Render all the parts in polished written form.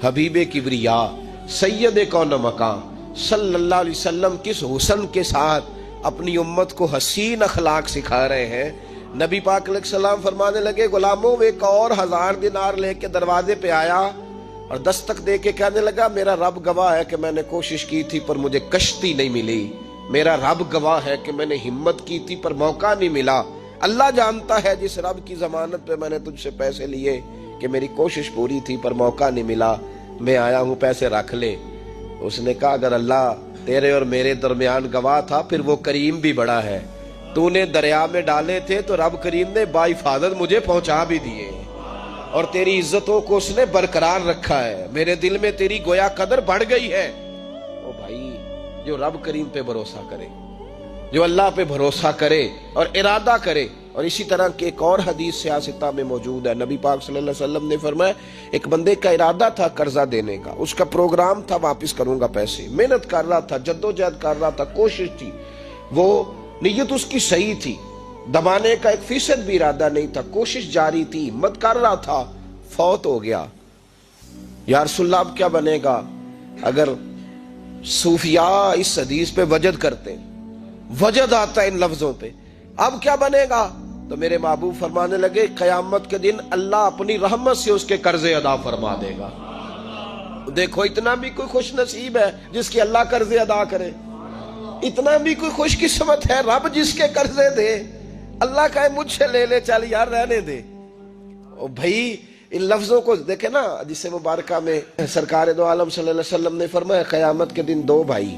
حبیب کبریا سید کون مقام صلی اللہ علیہ وسلم کس حسن کے ساتھ اپنی امت کو حسین اخلاق سکھا رہے ہیں۔ نبی پاک علیہ السلام فرمانے لگے غلاموں ایک اور 1000 دینار لے کے دروازے پہ آیا اور دستک دے کے کہنے لگا میرا رب گواہ ہے کہ میں نے کوشش کی تھی پر مجھے کشتی نہیں ملی، میرا رب گواہ ہے کہ میں نے ہمت کی تھی پر موقع نہیں ملا، اللہ جانتا ہے جس رب کی ضمانت پہ میں نے تجھ سے پیسے لیے کہ میری کوشش پوری تھی پر موقع نہیں ملا، میں آیا ہوں پیسے رکھ لے۔ اس نے کہا اگر اللہ تیرے اور میرے درمیان گواہ تھا پھر وہ کریم بھی بڑا ہے، تو نے دریا میں ڈالے تھے تو رب کریم نے با حفاظت مجھے پہنچا بھی دیے، اور تیری عزتوں کو اس نے برقرار رکھا ہے، میرے دل میں تیری گویا قدر بڑھ گئی ہے۔ او بھائی جو رب کریم پہ بھروسہ کرے، جو اللہ پہ بھروسہ کرے اور ارادہ کرے، اور اسی طرح کی ایک اور حدیث سیاستہ میں موجود ہے، نبی پاک صلی اللہ علیہ وسلم نے فرمایا ایک بندے کا ارادہ تھا قرضہ دینے کا، اس کا پروگرام تھا واپس کروں گا پیسے، محنت کر رہا تھا، جدوجہد کر رہا تھا، کوشش تھی، وہ نیت اس کی صحیح تھی، دبانے کا 1% بھی ارادہ نہیں تھا، کوشش جاری تھی، ہمت کر رہا تھا، فوت ہو گیا۔ یا رسول اللہ اب کیا بنے گا؟ اگر صوفیاء اس حدیث پہ وجد کرتے، وجد آتا ہے ان لفظوں پہ، اب کیا بنے گا؟ تو میرے محبوب فرمانے لگے قیامت کے دن اللہ اپنی رحمت سے اس کے قرضے ادا فرما دے گا۔ دیکھو اتنا بھی کوئی خوش نصیب ہے جس کی اللہ قرضے ادا کرے، اتنا بھی کوئی خوش قسمت ہے رب جس کے قرضے دے، اللہ کہے مجھ سے لے لے چل یار رہنے دے۔ او بھائی ان لفظوں کو دیکھیں نا، جس مبارکہ میں سرکار دو عالم صلی اللہ علیہ وسلم نے فرمایا قیامت کے دن 2 بھائی،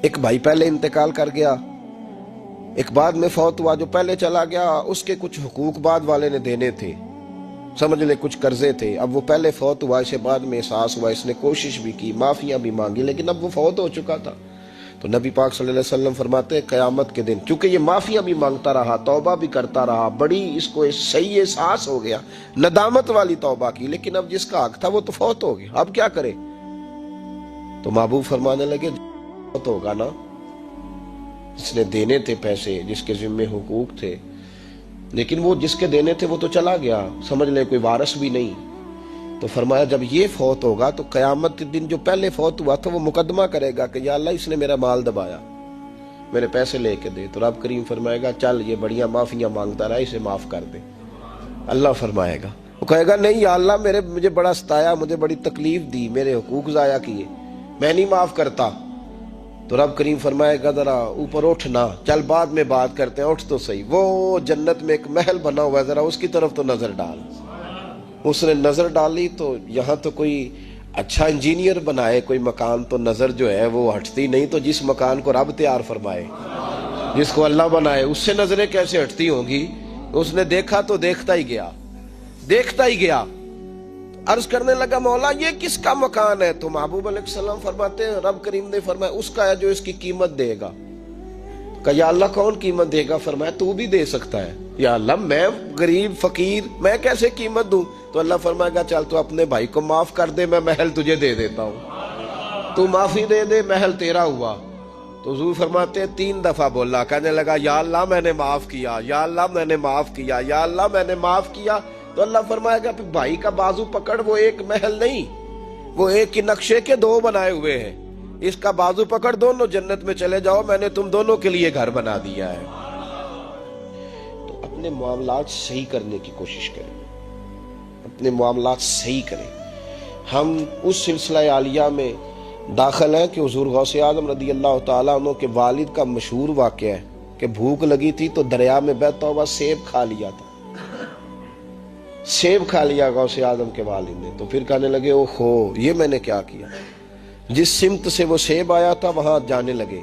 ایک بھائی پہلے انتقال کر گیا، ایک بعد میں فوت ہوا، جو پہلے چلا گیا اس کے کچھ حقوق بعد والے نے دینے تھے، سمجھ لے کچھ قرضے تھے، اب وہ پہلے فوت ہوا، اسے بعد میں احساس ہوا، اس نے کوشش بھی کی، معافیاں بھی مانگی، لیکن اب وہ فوت ہو چکا تھا۔ تو نبی پاک صلی اللہ علیہ وسلم فرماتے ہیں قیامت کے دن چونکہ یہ معافیاں بھی مانگتا رہا، توبہ بھی کرتا رہا، بڑی اس کو صحیح احساس ہو گیا، ندامت والی توبہ کی، لیکن اب جس کا حق تھا وہ تو فوت ہو گیا، اب کیا کرے؟ تو محبوب فرمانے لگے فوت ہوگا نا، جس نے دینے تھے پیسے، جس کے ذمہ حقوق تھے، لیکن وہ جس کے دینے تھے وہ تو چلا گیا، سمجھ لے کوئی وارث بھی نہیں۔ تو فرمایا جب یہ فوت ہوگا تو قیامت کے دن جو پہلے فوت ہوا تھا وہ مقدمہ کرے گا کہ یا اللہ اس نے میرا مال دبایا، میرے پیسے لے کے دے، تو رب کریم فرمائے گا چل یہ بڑیاں معافیاں مانگتا رہا، اسے معاف کر دے۔ اللہ فرمائے گا، وہ کہے گا نہیں یا اللہ مجھے بڑا ستایا، مجھے بڑی تکلیف دی، میرے حقوق ضائع کیے، میں نہیں معاف کرتا۔ تو رب کریم فرمائے گا ذرا اوپر اٹھنا، چل بعد میں بات کرتے ہیں، اٹھ تو صحیح، وہ جنت میں ایک محل بنا ہوا ہے ذرا اس کی طرف تو نظر ڈال۔ اس نے نظر ڈالی تو یہاں تو کوئی اچھا انجینئر بنائے کوئی مکان تو نظر جو ہے وہ ہٹتی نہیں، تو جس مکان کو رب تیار فرمائے، جس کو اللہ بنائے، اس سے نظریں کیسے ہٹتی ہوں گی؟ اس نے دیکھا تو دیکھتا ہی گیا، دیکھتا ہی گیا۔ عرض کرنے لگا مولا یہ کس کا مکان ہے؟ تو محبوب علیہ السلام فرماتے ہیں رب کریم نے فرمایا اس کا ہے جو اس کی قیمت دے گا۔ کہ یا اللہ کون قیمت دے گا؟ فرمایا تو بھی دے سکتا ہے۔ یا اللہ میں غریب فقیر میں کیسے قیمت دوں؟ تو اللہ فرمائے گا چل تو اپنے بھائی کو معاف کر دے، میں محل تجھے دے دیتا ہوں، تو معافی دے دے، محل تیرا ہوا۔ تو حضور فرماتے ہیں 3 دفعہ بولا، کہنے لگا یا اللہ میں نے معاف کیا، یا اللہ میں نے معاف کیا، یا اللہ میں نے معاف کیا۔ تو اللہ فرمائے گا پھر بھائی کا بازو پکڑ، وہ ایک محل نہیں، وہ ایک ہی نقشے کے 2 بنائے ہوئے ہیں، اس کا بازو پکڑ، دونوں جنت میں چلے جاؤ، میں نے تم دونوں کے لیے گھر بنا دیا ہے۔ تو اپنے معاملات صحیح کرنے کی کوشش کریں، اپنے معاملات صحیح کریں۔ ہم اس سلسلہ عالیہ میں داخل ہیں کہ حضور غوث اعظم رضی اللہ تعالیٰ عنہ کے والد کا مشہور واقعہ ہے کہ بھوک لگی تھی تو دریا میں بیٹھا ہوا سیب کھا لیا تھا، سیب کھا لیا غوث اعظم کے والد نے۔ تو پھر کہنے لگے اوہو یہ میں نے کیا کیا؟ جس سمت سے وہ سیب آیا تھا وہاں جانے لگے،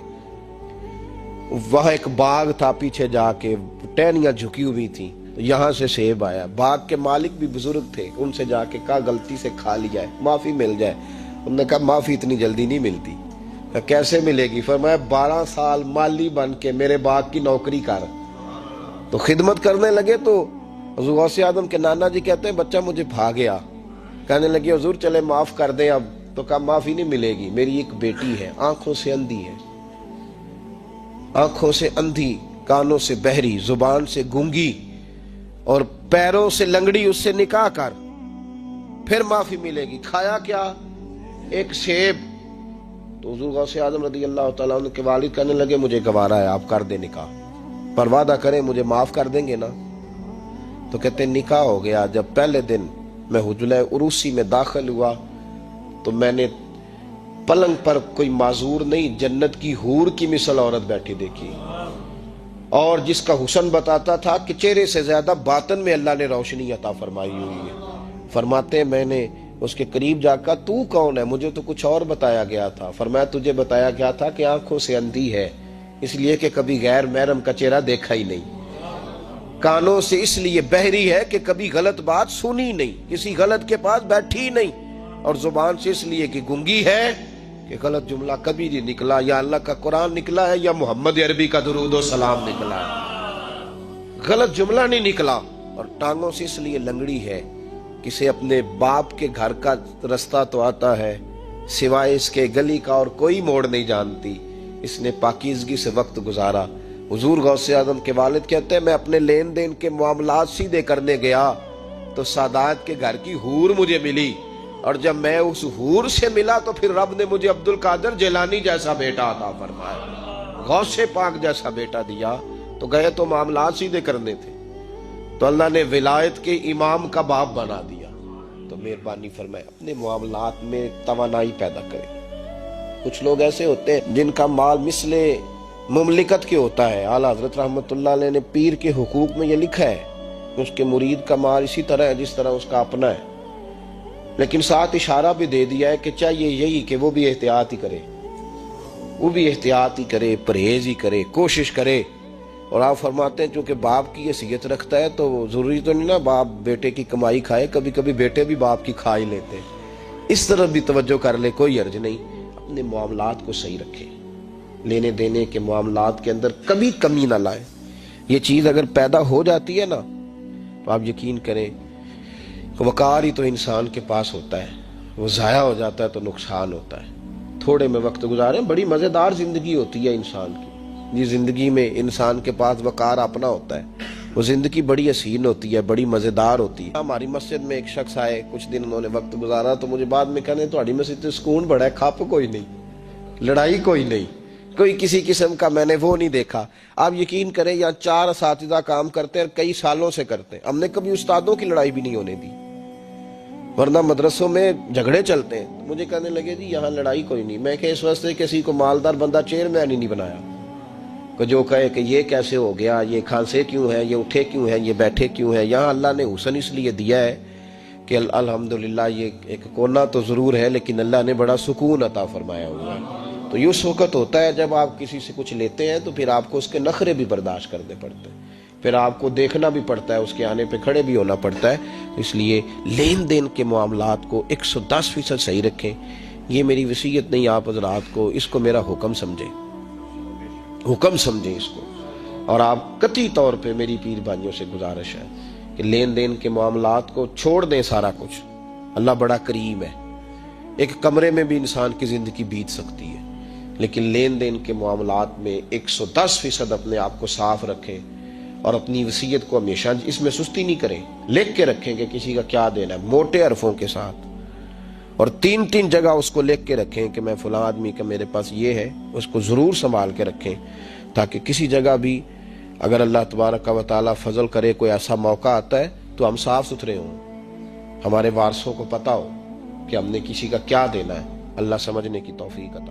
وہاں ایک باغ تھا، پیچھے جا کے ٹہنیاں جھکی ہوئی تھیں، یہاں سے سیب آیا۔ باغ کے مالک بھی بزرگ تھے، ان سے جا کے کہا غلطی سے کھا لیا ہے، معافی مل جائے۔ انہوں نے کہا معافی اتنی جلدی نہیں ملتی۔ کیسے ملے گی؟ فرمایا 12 سال مالی بن کے میرے باغ کی نوکری کر۔ تو خدمت کرنے لگے تو حضور غوث اعظم کے نانا جی کہتے ہیں بچہ مجھے بھا گیا، کہنے لگے حضور چلے معاف کر دیں اب۔ تو کہا معافی نہیں ملے گی، میری ایک بیٹی ہے، آنکھوں سے اندھی ہے، آنکھوں سے اندھی، کانوں سے بہری، زبان سے گونگی اور پیروں سے لنگڑی، اس سے نکاح کر، پھر معافی ملے گی. کھایا کیا؟ ایک سیب. تو حضور غوث اعظم رضی اللہ تعالیٰ عنہ کے والد کہنے لگے مجھے گوارا ہے، آپ کر دیں نکاح، پر وعدہ کریں مجھے معاف کر دیں گے نا؟ تو کہتے ہیں نکاح ہو گیا. جب پہلے دن میں حجرہ عروسی میں داخل ہوا تو میں نے پلنگ پر کوئی معذور نہیں، جنت کی حور کی مثل عورت بیٹھی دیکھی، اور جس کا حسن بتاتا تھا کہ چہرے سے زیادہ باطن میں اللہ نے روشنی عطا فرمائی ہوئی ہے. فرماتے ہیں میں نے اس کے قریب جا کر تو کون ہے؟ مجھے تو کچھ اور بتایا گیا تھا. فرمایا تجھے بتایا گیا تھا کہ آنکھوں سے اندھی ہے اس لیے کہ کبھی غیر محرم کا چہرہ دیکھا ہی نہیں، کانوں سے اس لیے بہری ہے کہ کبھی غلط بات سنی نہیں، کسی غلط کے پاس بیٹھی نہیں، اور زبان سے اس لیے کہ گنگی ہے کہ غلط جملہ کبھی نہیں نکلا، یا اللہ کا قرآن نکلا ہے یا محمد عربی کا درود و سلام نکلا ہے، غلط جملہ نہیں نکلا. اور ٹانگوں سے اس لیے لنگڑی ہے، کسے اپنے باپ کے گھر کا رستہ تو آتا ہے سوائے اس کے گلی کا اور کوئی موڑ نہیں جانتی. اس نے پاکیزگی سے وقت گزارا. حضور غوث اعظم کے والد کہتے ہیں میں اپنے لین دین کے معاملات سیدھے کرنے گیا تو سادات کے گھر کی حور مجھے ملی، اور جب میں اس حور سے ملا تو پھر رب نے مجھے عبد القادر جیلانی جیسا بیٹا عطا فرمایا، غوث پاک جیسا بیٹا دیا. تو گئے تو معاملات سیدھے کرنے تھے تو اللہ نے ولایت کے امام کا باپ بنا دیا. تو مہربانی فرمائے اپنے معاملات میں توانائی پیدا کرے. کچھ لوگ ایسے ہوتے ہیں جن کا مال مثل مملکت کے ہوتا ہے. اعلیٰ حضرت رحمت اللہ علیہ نے پیر کے حقوق میں یہ لکھا ہے کہ اس کے مرید کا مال اسی طرح ہے جس طرح اس کا اپنا ہے، لیکن ساتھ اشارہ بھی دے دیا ہے کہ چاہیے یہی کہ وہ بھی احتیاط ہی کرے، وہ بھی احتیاط ہی کرے، پرہیز ہی کرے، کوشش کرے. اور آپ فرماتے ہیں چونکہ باپ کی حیثیت رکھتا ہے تو ضروری تو نہیں نا باپ بیٹے کی کمائی کھائے، کبھی کبھی بیٹے بھی باپ کی کھا ہی لیتے. اس طرف بھی توجہ کر لے، کوئی حرج نہیں. اپنے معاملات کو صحیح رکھے، لینے دینے کے معاملات کے اندر کبھی کمی نہ لائے. یہ چیز اگر پیدا ہو جاتی ہے نا تو آپ یقین کریں کہ وقار ہی تو انسان کے پاس ہوتا ہے، وہ ضائع ہو جاتا ہے تو نقصان ہوتا ہے. تھوڑے میں وقت گزاریں، بڑی مزیدار زندگی ہوتی ہے انسان کی. یہ زندگی میں انسان کے پاس وقار اپنا ہوتا ہے، وہ زندگی بڑی حسین ہوتی ہے، بڑی مزیدار ہوتی ہے. ہماری مسجد میں ایک شخص آئے، کچھ دن انہوں نے وقت گزارا تو مجھے بعد میں کہنے تہاڈی مسجد تے سکون بڑا ہے، کھپ کوئی نہیں، لڑائی کوئی نہیں، کوئی کسی قسم کا میں نے وہ نہیں دیکھا. آپ یقین کریں یہاں 4 اساتذہ کام کرتے ہیں اور کئی سالوں سے کرتے ہیں، ہم نے کبھی استادوں کی لڑائی بھی نہیں ہونے دی، ورنہ مدرسوں میں جھگڑے چلتے ہیں. مجھے کہنے لگے جی یہاں لڑائی کوئی نہیں. میں کہ اس واسطے کسی کو مالدار بندہ چیئرمین ہی نہیں بنایا کہ جو کہے کہ یہ کیسے ہو گیا، یہ کھانسے کیوں ہیں، یہ اٹھے کیوں ہیں، یہ بیٹھے کیوں ہیں. یہاں اللہ نے حسن اس لیے دیا ہے کہ الحمدللہ یہ ایک کونا تو ضرور ہے لیکن اللہ نے بڑا سکون عطا فرمایا ہوا ہے. تو یہ اس وقت ہوتا ہے جب آپ کسی سے کچھ لیتے ہیں تو پھر آپ کو اس کے نخرے بھی برداشت کرنے پڑتے ہیں، پھر آپ کو دیکھنا بھی پڑتا ہے، اس کے آنے پہ کھڑے بھی ہونا پڑتا ہے. اس لیے لین دین کے معاملات کو 110% صحیح رکھیں. یہ میری وصیت نہیں آپ حضرات کو، اس کو میرا حکم سمجھیں، حکم سمجھیں اس کو. اور آپ قطعی طور پہ میری پیر بھائیوں سے گزارش ہے کہ لین دین کے معاملات کو چھوڑ دیں سارا کچھ. اللہ بڑا کریم ہے، ایک کمرے میں بھی انسان کی زندگی بیت سکتی ہے، لیکن لین دین کے معاملات میں 110% اپنے آپ کو صاف رکھیں اور اپنی وصیت کو ہمیشہ اس میں سستی نہیں کریں، لکھ کے رکھیں کہ کسی کا کیا دینا ہے موٹے حرفوں کے ساتھ، اور 3 جگہ اس کو لکھ کے رکھیں کہ میں فلاں آدمی کا میرے پاس یہ ہے. اس کو ضرور سنبھال کے رکھیں تاکہ کسی جگہ بھی اگر اللہ تبارک و تعالیٰ فضل کرے کوئی ایسا موقع آتا ہے تو ہم صاف ستھرے ہوں، ہمارے وارثوں کو پتہ ہو کہ ہم نے کسی کا کیا دینا ہے. اللہ سمجھنے کی توفیق عطا